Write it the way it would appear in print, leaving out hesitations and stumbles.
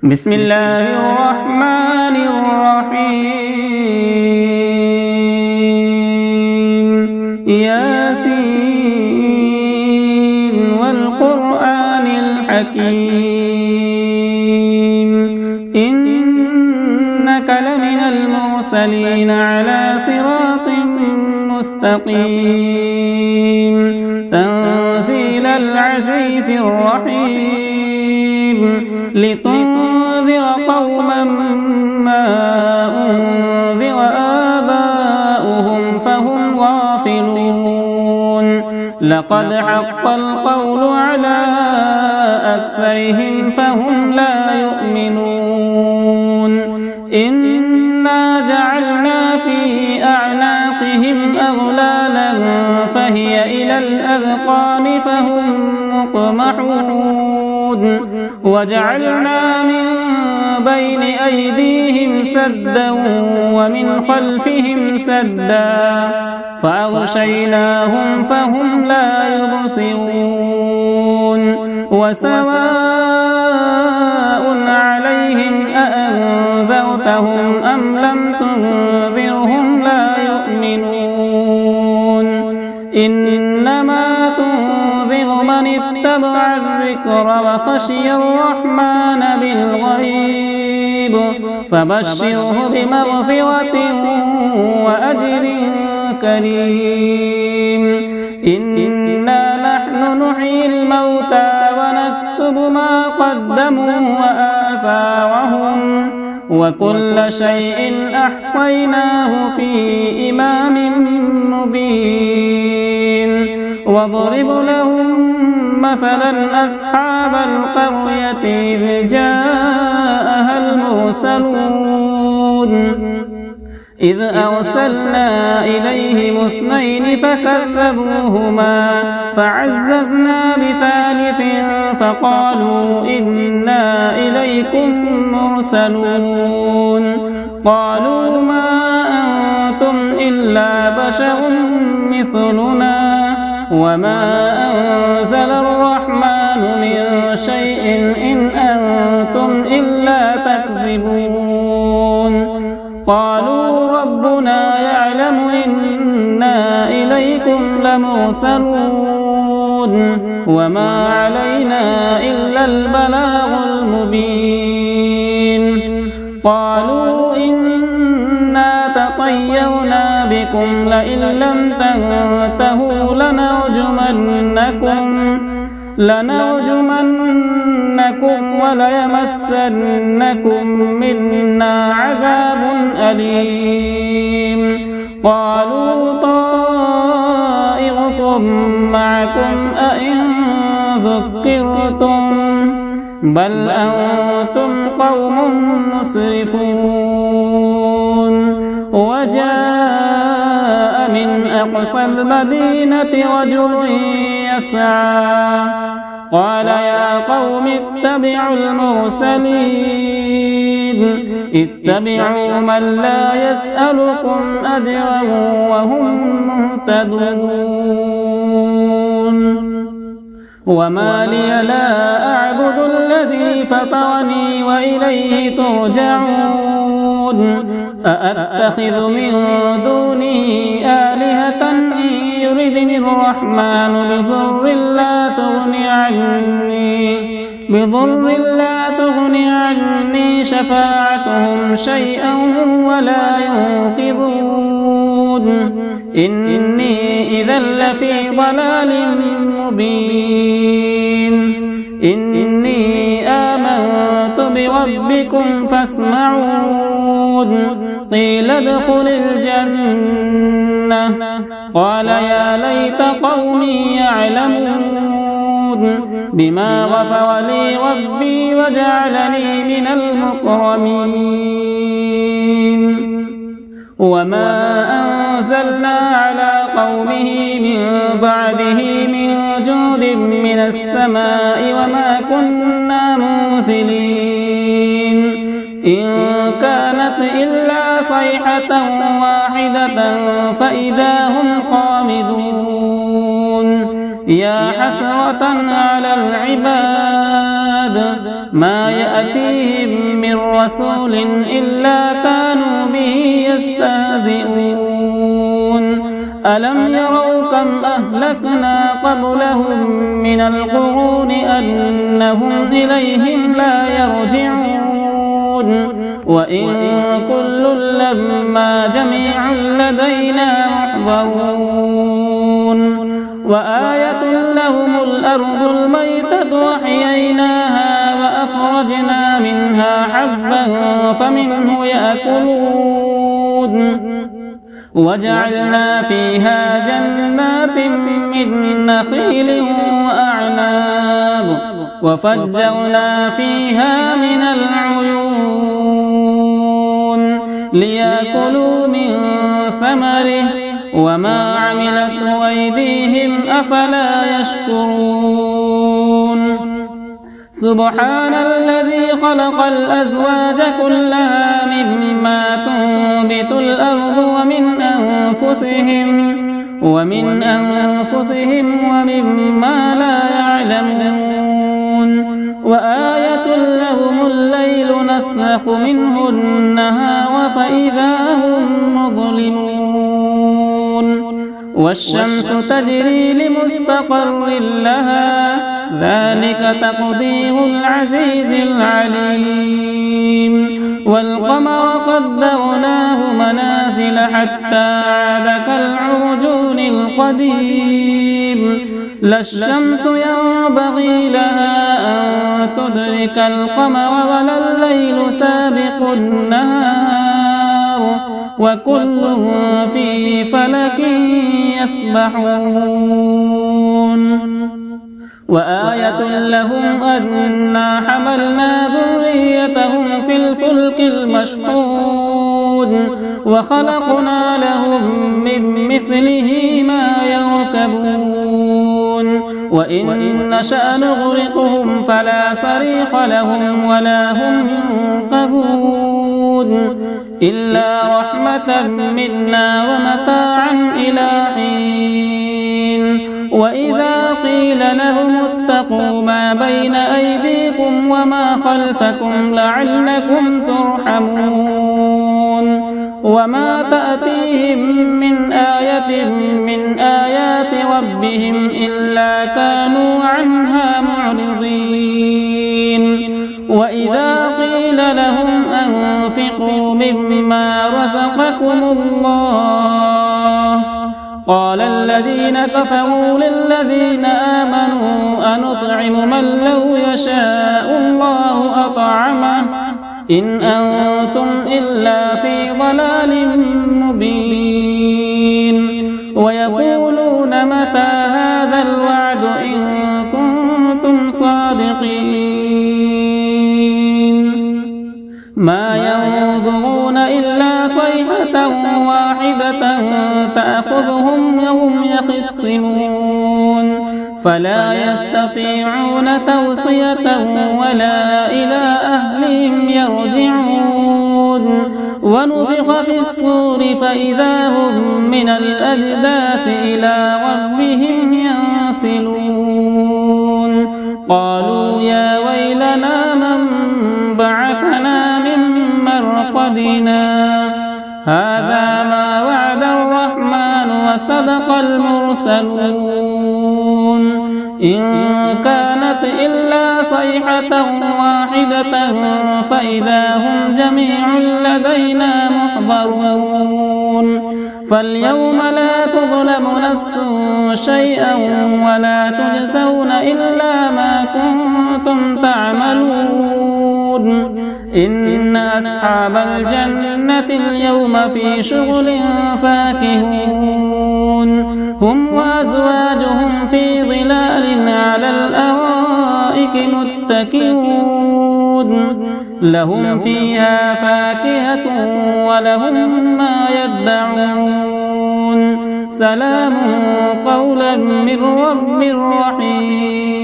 بسم الله الرحمن الرحيم ياسين والقرآن الحكيم إنك لمن المرسلين على صراط مستقيم تنزيل العزيز الرحيم لتنذر قوما ما أنذر آباؤهم فهم غافلون لقد حق القول على أكثرهم فهم لا يؤمنون إنا جعلنا في أعناقهم أغلالا فهي إلى الأذقان فهم مقمحون وجعلنا من بين أيديهم سدا ومن خلفهم سدا فأغشيناهم فهم لا يبصرون وسواء عليهم أأنذرتهم أم لم تنذرهم لا يؤمنون إنما تنذر من اتبع الذكر وخشي الرحمن بالغيب فبشره بمغفرة وأجر كريم إنا نحن نحيي الموتى ونكتب ما قدموا وآثارهم وكل شيء أحصيناه في إمام مبين واضرب لهم مثلا أصحاب القرية إذ جاءها المرسلون إذ أرسلنا إليهم اثنين فكذبوهما فعززنا بثالث فقالوا إنا إليكم مرسلون قالوا ما أنتم إلا بشر مثلنا وما أنزل الرحمن من شيء إن أنتم إلا تكذبون قالوا ربنا يعلم إنا إليكم لمرسلون وما علينا إلا البلاغ المبين قالوا إنا تطيرنا بكم لئن لم تنتهوا لنرجمنكم وليمسنكم منا عذاب أليم قالوا طائركم معكم أئن ذكرتم بل أنتم قوم مسرفون وجاء من أقصى المدينة رجل يسعى قال يا قوم اتبعوا المرسلين اتبعوا من لا يسألكم أجرا وهم مهتدون وما لي لا أعبد الذي فطرني وإليه ترجعون أأتخذ من دونه آلهة إن يردني الرحمن بضر لا تغني عني شفاعتهم شيئا ولا ينقذون إني إذا لفي ضلال مبين إني آمنت بربكم فاسمعون قيل ادخل الجنة قال يا ليت قومي يعلمون بما غفر لي ربي وجعلني من المكرمين وما أنزلنا على قومه من بعده من جود من السماء وما كنا منزلين إن كانت إلا صيحة واحدة فإذا هم خامدون يا حسرة على العباد ما يأتيهم رسول إلا كانوا به يستهزئون ألم يروا كم أهلكنا قبلهم من القرون أنهم إليهم لا يرجعون وإن كل لما جميع لدينا محضرون وآية لهم الأرض الميتة وأحييناها وأخرجنا منها حبا فمنه يأكلون وجعلنا فيها جنات من نخيل وأعناب وفجرنا فيها من العيون ليأكلوا من ثمره وما عملته أيديهم أفلا يشكرون سبحان الذي خلق الأزواج كلها مما تنبت الأرض ومن أنفسهم ومما لا يعلمون وآية لهم الليل نسلخ منه النهار فإذا هم مظلمون والشمس تجري لمستقر لها ذلك تقدير العزيز العليم والقمر قدرناه منازل حتى عاد كالعرجون القديم لا الشمس ينبغي لها أن تدرك القمر ولا الليل سابق النهار وكل في فلك يسبحون وآية لهم أنا حملنا ذريتهم في الفلك المشحون وخلقنا لهم من مثله ما يركبون وإن نشأ نغرقهم فلا صريخ لهم ولا هم ينقذون إلا رحمة منا ومتاعا إلى حين وإذا قيل لهم اتقوا ما بين أيديكم وما خلفكم لعلكم ترحمون وما تأتيهم من آية من آيات ربهم إلا كانوا عنها معرضين وإذا قيل لهم أنفقوا مما رزقكم الله قال الذين كفروا للذين آمنوا أنطعم من لو يشاء الله أطعمه إن أنتم إلا في ضلال مبين ويقولون متى هذا الوعد إن كنتم صادقين ما ينظرون إلا صيحة واحدة تأخذهم وهم يخصمون فلا يستطيعون توصية ولا إلى أهلهم يرجعون ونفخ في الصور فإذا هم من الأجداث إلى ربهم ينسلون قالوا يا ويلنا من بعثنا من مرقدنا هذا ما وعد الرحمن وصدق المرسلون إن كانت إلا صيحة واحدة فإذا هم جميع لدينا محضرون فاليوم لا تظلم نفس شيئا ولا تجزون إلا ما كنتم تعملون إن أصحاب الجنة اليوم في شغل فاكهون هم وأزواجهم في ظلال على الأرائك متكئون لهم فيها فاكهة ولهم ما يدعون سلام قولا من رب رحيم